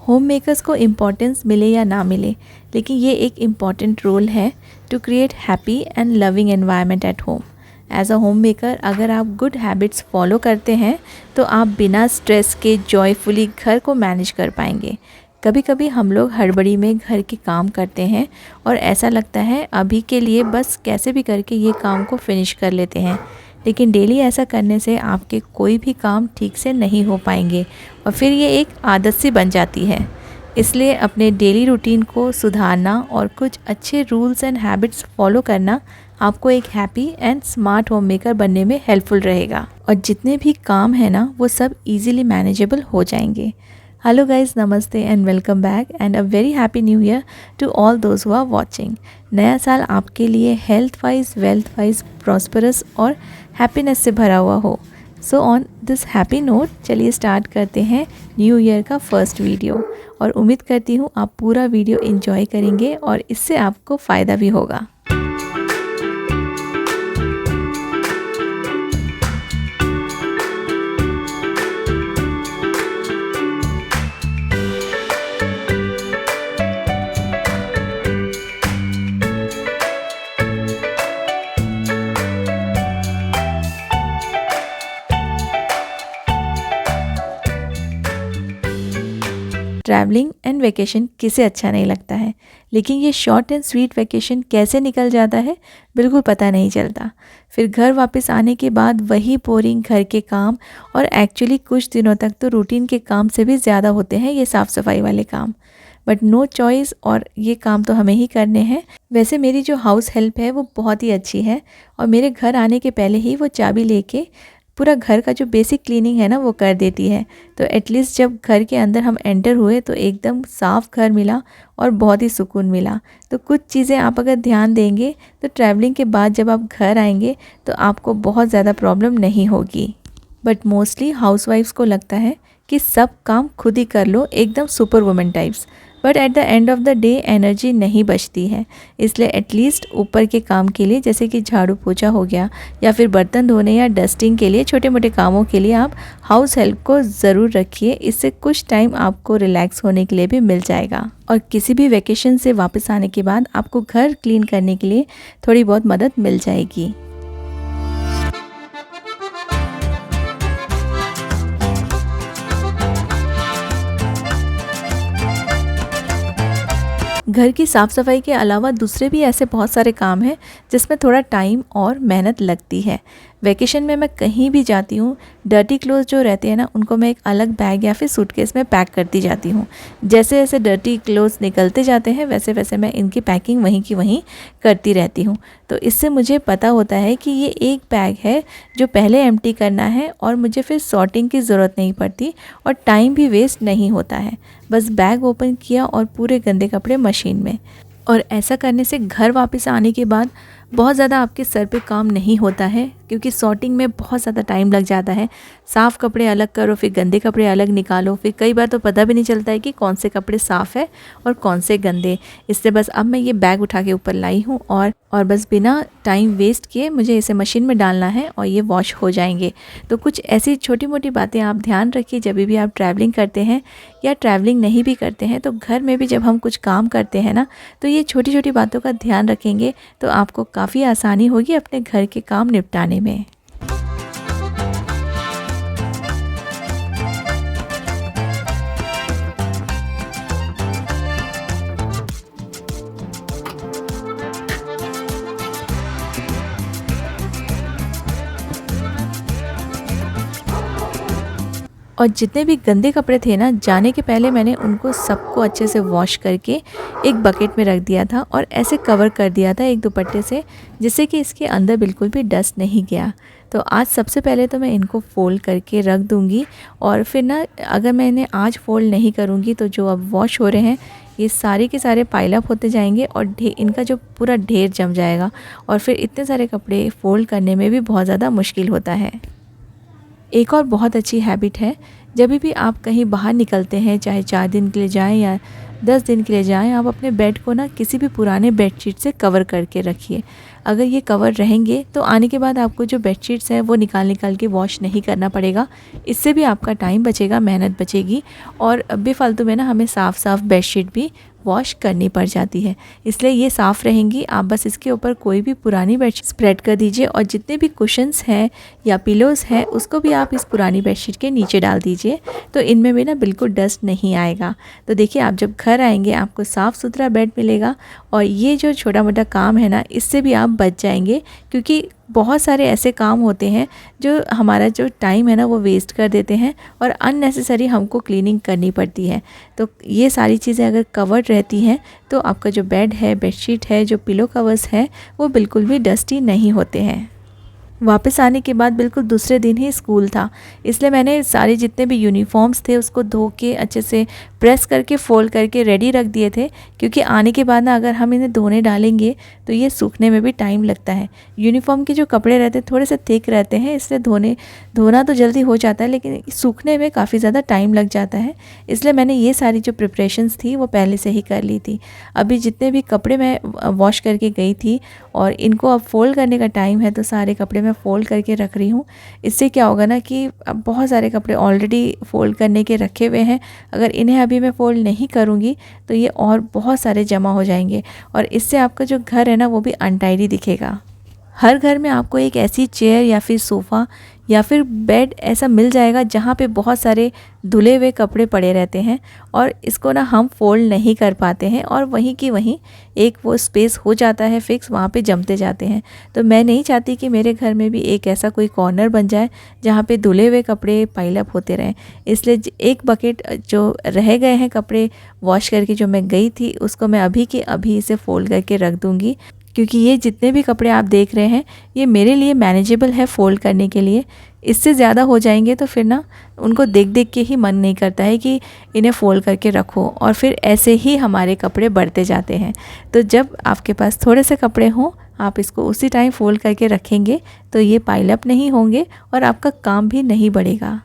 Home makers को importance मिले या ना मिले, लेकिन ये एक इम्पॉर्टेंट रोल है to create happy and loving environment at home. As a home maker अगर आप गुड हैबिट्स फॉलो करते हैं तो आप बिना स्ट्रेस के जॉयफुली घर को मैनेज कर पाएंगे। कभी कभी हम लोग हड़बड़ी में घर के काम करते हैं और ऐसा लगता है अभी के लिए बस कैसे भी करके ये काम को फिनिश कर लेते हैं, लेकिन डेली ऐसा करने से आपके कोई भी काम ठीक से नहीं हो पाएंगे और फिर ये एक आदत सी बन जाती है। इसलिए अपने डेली रूटीन को सुधारना और कुछ अच्छे रूल्स एंड हैबिट्स फॉलो करना आपको एक happy and smart home maker बनने में हेल्पफुल रहेगा और जितने भी काम है ना वो सब इजीली मैनेजेबल हो जाएंगे। हेलो गाइस, नमस्ते and welcome back and a very happy new year to all those who are watching. नया साल आपके लिए health wise, wealth wise, prosperous और हैप्पीनेस से भरा हुआ हो। So on this happy note चलिए स्टार्ट करते हैं न्यू ईयर का फर्स्ट वीडियो और उम्मीद करती हूँ आप पूरा वीडियो एंजॉय करेंगे और इससे आपको फ़ायदा भी होगा। ट्रैवलिंग एंड वेकेशन किसे अच्छा नहीं लगता है, लेकिन ये शॉर्ट एंड स्वीट वेकेशन कैसे निकल जाता है बिल्कुल पता नहीं चलता। फिर घर वापस आने के बाद वही बोरिंग घर के काम और एक्चुअली कुछ दिनों तक तो रूटीन के काम से भी ज़्यादा होते हैं ये साफ़ सफाई वाले काम, बट नो चॉइस और ये काम तो हमें ही करने हैं। वैसे मेरी जो हाउस हेल्प है वो बहुत ही अच्छी है और मेरे घर आने के पहले ही वो चाबी लेके पूरा घर का जो बेसिक क्लीनिंग है ना वो कर देती है। तो एटलीस्ट जब घर के अंदर हम एंटर हुए तो एकदम साफ़ घर मिला और बहुत ही सुकून मिला। तो कुछ चीज़ें आप अगर ध्यान देंगे तो ट्रैवलिंग के बाद जब आप घर आएंगे तो आपको बहुत ज़्यादा प्रॉब्लम नहीं होगी। बट मोस्टली हाउसवाइफ्स को लगता है कि सब काम खुद ही कर लो, एकदम super women types, but at the end of the day energy नहीं बचती है। इसलिए एटलीस्ट ऊपर के काम के लिए जैसे कि झाड़ू पोछा हो गया या फिर बर्तन धोने या डस्टिंग के लिए छोटे मोटे कामों के लिए आप हाउस हेल्प को ज़रूर रखिए। इससे कुछ टाइम आपको रिलैक्स होने के लिए भी मिल जाएगा और किसी भी वेकेशन से वापस आने के बाद आपको घर क्लीन करने के लिए थोड़ी बहुत मदद मिल जाएगी। घर की साफ़ सफाई के अलावा दूसरे भी ऐसे बहुत सारे काम हैं जिसमें थोड़ा टाइम और मेहनत लगती है। वेकेशन में मैं कहीं भी जाती हूँ, डर्टी क्लोथ जो रहते हैं ना उनको मैं एक अलग बैग या फिर सूटकेस में पैक करती जाती हूँ। जैसे जैसे डर्टी क्लोथ्स निकलते जाते हैं वैसे वैसे मैं इनकी पैकिंग वहीं की वहीं करती रहती हूँ। तो इससे मुझे पता होता है कि ये एक बैग है जो पहले एम्प्टी करना है और मुझे फिर सॉर्टिंग की ज़रूरत नहीं पड़ती और टाइम भी वेस्ट नहीं होता है। बस बैग ओपन किया और पूरे गंदे कपड़े मशीन में। और ऐसा करने से घर वापस आने के बाद बहुत ज़्यादा आपके सर पे काम नहीं होता है, क्योंकि सॉर्टिंग में बहुत ज़्यादा टाइम लग जाता है। साफ़ कपड़े अलग करो, फिर गंदे कपड़े अलग निकालो, फिर कई बार तो पता भी नहीं चलता है कि कौन से कपड़े साफ़ है और कौन से गंदे। इससे बस अब मैं ये बैग उठा के ऊपर लाई हूँ और बस बिना टाइम वेस्ट किए मुझे इसे मशीन में डालना है और ये वॉश हो जाएंगे। तो कुछ ऐसी छोटी मोटी बातें आप ध्यान रखिए जब भी आप ट्रैवलिंग करते हैं या ट्रैवलिंग नहीं भी करते हैं तो घर में भी जब हम कुछ काम करते हैं ना तो ये छोटी छोटी बातों का ध्यान रखेंगे तो आपको काफ़ी आसानी होगी अपने घर के काम निपटाने में। और जितने भी गंदे कपड़े थे ना, जाने के पहले मैंने उनको सबको अच्छे से वॉश करके एक बकेट में रख दिया था और ऐसे कवर कर दिया था एक दुपट्टे से, जिससे कि इसके अंदर बिल्कुल भी डस्ट नहीं गया। तो आज सबसे पहले तो मैं इनको फ़ोल्ड करके रख दूँगी और फिर ना अगर मैं इन्हें आज फ़ोल्ड नहीं करूँगी तो जो अब वॉश हो रहे हैं ये सारे के सारे पाइल अप होते जाएंगे और इनका जो पूरा ढेर जम जाएगा और फिर इतने सारे कपड़े फ़ोल्ड करने में भी बहुत ज़्यादा मुश्किल होता है। एक और बहुत अच्छी हैबिट है, जब भी आप कहीं बाहर निकलते हैं, चाहे 4 दिन के लिए जाएं या 10 दिन के लिए जाएं, आप अपने बेड को ना किसी भी पुराने बेडशीट से कवर करके रखिए। अगर ये कवर रहेंगे तो आने के बाद आपको जो बेडशीट्स हैं वो निकाल के वॉश नहीं करना पड़ेगा। इससे भी आपका टाइम बचेगा, मेहनत बचेगी और बेफालतू में ना हमें साफ़ बेडशीट भी वॉश करनी पड़ जाती है। इसलिए ये साफ़ रहेंगी। आप बस इसके ऊपर कोई भी पुरानी बेडशीट स्प्रेड कर दीजिए और जितने भी कुशन्स हैं या पिलोज़ हैं उसको भी आप इस पुरानी बेडशीट के नीचे डाल दीजिए, तो इनमें भी ना बिल्कुल डस्ट नहीं आएगा। तो देखिए, आप जब घर आएंगे आपको साफ़ सुथरा बेड मिलेगा और ये जो छोटा मोटा काम है ना, इससे भी आप बच जाएंगे, क्योंकि बहुत सारे ऐसे काम होते हैं जो हमारा जो टाइम है ना वो वेस्ट कर देते हैं और अननेसेसरी हमको क्लीनिंग करनी पड़ती है। तो ये सारी चीज़ें अगर कवर्ड रहती हैं तो आपका जो बेड है, बेडशीट है, जो पिलो कवर्स हैं वो बिल्कुल भी डस्टी नहीं होते हैं। वापस आने के बाद बिल्कुल दूसरे दिन ही स्कूल था, इसलिए मैंने सारे जितने भी यूनिफॉर्म्स थे उसको धो के अच्छे से प्रेस करके फोल्ड करके रेडी रख दिए थे, क्योंकि आने के बाद ना अगर हम इन्हें धोने डालेंगे तो ये सूखने में भी टाइम लगता है। यूनिफॉर्म के जो कपड़े रहते हैं थोड़े से थिक रहते हैं, इसलिए धोना तो जल्दी हो जाता है लेकिन सूखने में काफ़ी ज़्यादा टाइम लग जाता है। इसलिए मैंने ये सारी जो प्रिपरेशंस थी वो पहले से ही कर ली थी। अभी जितने भी कपड़े मैं वॉश करके गई थी और इनको अब फ़ोल्ड करने का टाइम है, तो सारे कपड़े मैं फ़ोल्ड करके रख रही हूँ। इससे क्या होगा ना कि अब बहुत सारे कपड़े ऑलरेडी फ़ोल्ड करने के रखे हुए हैं, अगर इन्हें अभी मैं फ़ोल्ड नहीं करूँगी तो ये और बहुत सारे जमा हो जाएंगे और इससे आपका जो घर है ना वो भी अनटाइडी दिखेगा। हर घर में आपको एक ऐसी चेयर या फिर सोफ़ा या फिर बेड ऐसा मिल जाएगा जहाँ पे बहुत सारे धुले हुए कपड़े पड़े रहते हैं और इसको ना हम फोल्ड नहीं कर पाते हैं और वहीं की वहीं एक वो स्पेस हो जाता है फिक्स, वहाँ पे जमते जाते हैं। तो मैं नहीं चाहती कि मेरे घर में भी एक ऐसा कोई कॉर्नर बन जाए जहाँ पे धुले हुए कपड़े पाइल अप होते रहें। इसलिए एक बकेट जो रह गए हैं कपड़े वॉश करके जो मैं गई थी उसको मैं अभी के अभी इसे फ़ोल्ड करके रख दूँगी, क्योंकि ये जितने भी कपड़े आप देख रहे हैं ये मेरे लिए मैनेजेबल है फ़ोल्ड करने के लिए। इससे ज़्यादा हो जाएंगे तो फिर ना उनको देख के ही मन नहीं करता है कि इन्हें फ़ोल्ड करके रखो और फिर ऐसे ही हमारे कपड़े बढ़ते जाते हैं। तो जब आपके पास थोड़े से कपड़े हों आप इसको उसी टाइम फ़ोल्ड करके रखेंगे तो ये पाइल अप नहीं होंगे और आपका काम भी नहीं बढ़ेगा।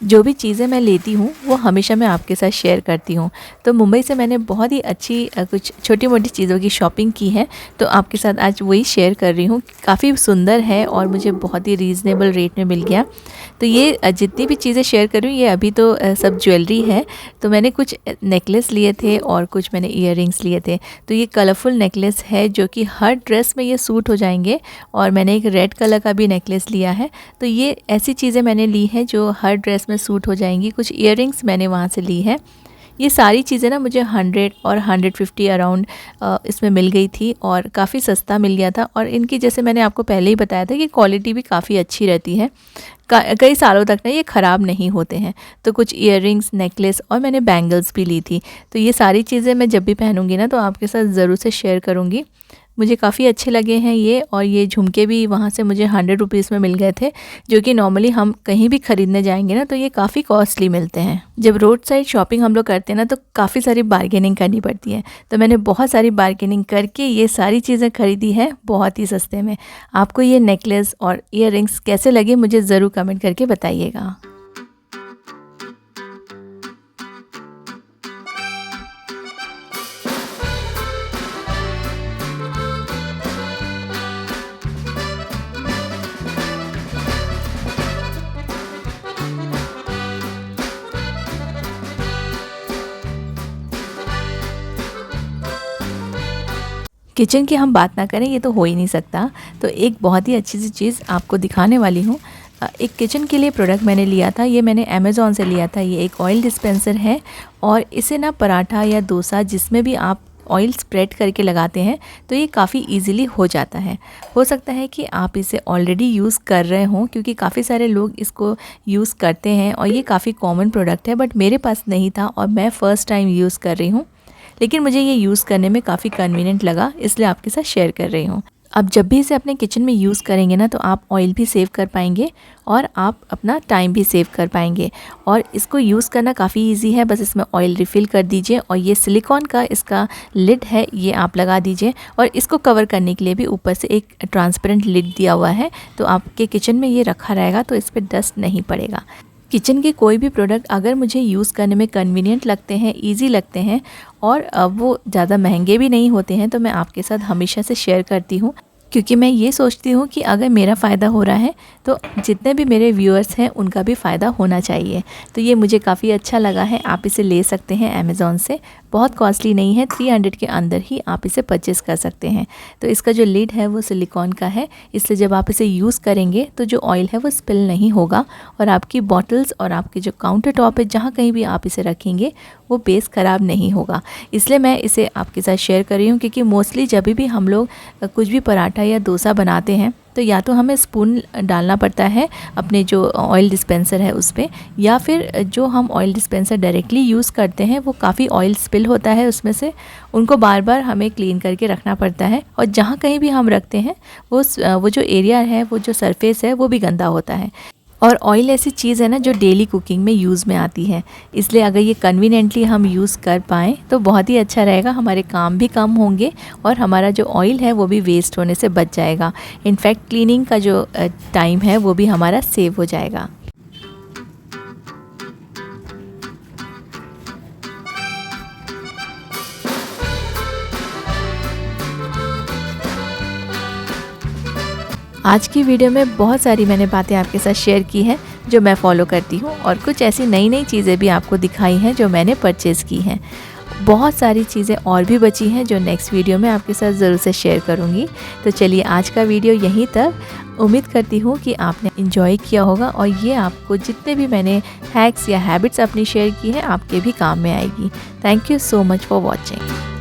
जो भी चीज़ें मैं लेती हूँ वो हमेशा मैं आपके साथ शेयर करती हूँ। तो मुंबई से मैंने बहुत ही अच्छी कुछ छोटी मोटी चीज़ों की शॉपिंग की है, तो आपके साथ आज वही शेयर कर रही हूँ। काफ़ी सुंदर है और मुझे बहुत ही रीज़नेबल रेट में मिल गया। तो ये जितनी भी चीज़ें शेयर कर रही हूँ ये अभी तो सब ज्वेलरी है। तो मैंने कुछ नेकलेस लिए थे और कुछ मैंने ईयररिंग्स लिए थे। तो ये कलरफुल नेकलेस है जो कि हर ड्रेस में ये सूट हो जाएंगे और मैंने एक रेड कलर का भी नेकलेस लिया है। तो ये ऐसी चीज़ें मैंने ली हैं जो हर ड्रेस में सूट हो जाएंगी। कुछ ईयररिंग्स मैंने वहाँ से ली है। ये सारी चीज़ें ना मुझे 100 और 150 अराउंड इसमें मिल गई थी और काफ़ी सस्ता मिल गया था। और इनकी जैसे मैंने आपको पहले ही बताया था कि क्वालिटी भी काफ़ी अच्छी रहती है, कई सालों तक ना ये ख़राब नहीं होते हैं। तो कुछ ईयररिंग्स, नेकलेस और मैंने बैंगल्स भी ली थी। तो ये सारी चीज़ें मैं जब भी पहनूंगी ना तो आपके साथ ज़रूर से शेयर करूँगी। मुझे काफ़ी अच्छे लगे हैं ये। और ये झुमके भी वहाँ से मुझे 100 रुपीज़ में मिल गए थे, जो कि नॉर्मली हम कहीं भी ख़रीदने जाएंगे ना तो ये काफ़ी कॉस्टली मिलते हैं। जब रोड साइड शॉपिंग हम लोग करते हैं ना तो काफ़ी सारी बार्गेनिंग करनी पड़ती है। तो मैंने बहुत सारी बार्गेनिंग करके ये सारी चीज़ें खरीदी है बहुत ही सस्ते में। आपको ये नेकलेस और ईयररिंग्स कैसे लगे मुझे ज़रूर कमेंट करके बताइएगा। किचन की हम बात ना करें ये तो हो ही नहीं सकता। तो एक बहुत ही अच्छी सी चीज़ आपको दिखाने वाली हूँ। एक किचन के लिए प्रोडक्ट मैंने लिया था, ये मैंने अमेज़ॉन से लिया था। ये एक ऑयल डिस्पेंसर है और इसे ना पराठा या डोसा जिसमें भी आप ऑयल स्प्रेड करके लगाते हैं तो ये काफ़ी इजीली हो जाता है। हो सकता है कि आप इसे ऑलरेडी यूज़ कर रहे हों, क्योंकि काफ़ी सारे लोग इसको यूज़ करते हैं और ये काफ़ी कॉमन प्रोडक्ट है। बट मेरे पास नहीं था और मैं फ़र्स्ट टाइम यूज़ कर रही हूँ, लेकिन मुझे ये यूज़ करने में काफ़ी कन्वीनियंट लगा, इसलिए आपके साथ शेयर कर रही हूँ। अब जब भी इसे अपने किचन में यूज़ करेंगे ना, तो आप ऑयल भी सेव कर पाएंगे और आप अपना टाइम भी सेव कर पाएंगे। और इसको यूज़ करना काफ़ी इजी है, बस इसमें ऑयल रिफ़िल कर दीजिए और ये सिलिकॉन का इसका लिड है, ये आप लगा दीजिए। और इसको कवर करने के लिए भी ऊपर से एक ट्रांसपेरेंट लिड दिया हुआ है, तो आपके किचन में ये रखा रहेगा तो इस पर डस्ट नहीं पड़ेगा। किचन के कोई भी प्रोडक्ट अगर मुझे यूज़ करने में कन्वीनियंट लगते हैं, इजी लगते हैं और वो ज़्यादा महंगे भी नहीं होते हैं, तो मैं आपके साथ हमेशा से शेयर करती हूँ, क्योंकि मैं ये सोचती हूँ कि अगर मेरा फ़ायदा हो रहा है तो जितने भी मेरे व्यूअर्स हैं उनका भी फ़ायदा होना चाहिए। तो ये मुझे काफ़ी अच्छा लगा है, आप इसे ले सकते हैं अमेज़ॉन से, बहुत कॉस्टली नहीं है, 300 के अंदर ही आप इसे परचेज़ कर सकते हैं। तो इसका जो लिड है वो सिलिकॉन का है, इसलिए जब आप इसे यूज़ करेंगे तो जो ऑयल है वो स्पिल नहीं होगा और आपकी बॉटल्स और आपके जो काउंटर टॉप है जहाँ कहीं भी आप इसे रखेंगे वो बेस ख़राब नहीं होगा। इसलिए मैं इसे आपके साथ शेयर कर रही हूँ, क्योंकि मोस्टली जब भी हम लोग कुछ भी पराठा या डोसा बनाते हैं तो या तो हमें स्पून डालना पड़ता है अपने जो ऑयल डिस्पेंसर है उस पर, या फिर जो हम ऑयल डिस्पेंसर डायरेक्टली यूज़ करते हैं वो काफ़ी ऑयल स्पिल होता है उसमें से, उनको बार बार हमें क्लीन करके रखना पड़ता है। और जहाँ कहीं भी हम रखते हैं वो जो एरिया है, वो जो सरफेस है वो भी गंदा होता है। और ऑयल ऐसी चीज़ है ना जो डेली कुकिंग में यूज़ में आती है, इसलिए अगर ये कन्वीनियंटली हम यूज़ कर पाएँ तो बहुत ही अच्छा रहेगा, हमारे काम भी कम होंगे और हमारा जो ऑयल है वो भी वेस्ट होने से बच जाएगा। इनफैक्ट क्लीनिंग का जो टाइम है वो भी हमारा सेव हो जाएगा। आज की वीडियो में बहुत सारी मैंने बातें आपके साथ शेयर की हैं जो मैं फॉलो करती हूँ, और कुछ ऐसी नई नई चीज़ें भी आपको दिखाई हैं जो मैंने परचेज़ की हैं। बहुत सारी चीज़ें और भी बची हैं जो नेक्स्ट वीडियो में आपके साथ ज़रूर से शेयर करूँगी। तो चलिए आज का वीडियो यहीं तक। उम्मीद करती हूँ कि आपने इन्जॉय किया होगा और ये आपको जितने भी मैंने हैक्स या हैबिट्स अपनी शेयर की हैं आपके भी काम में आएगी। Thank you so much for watching.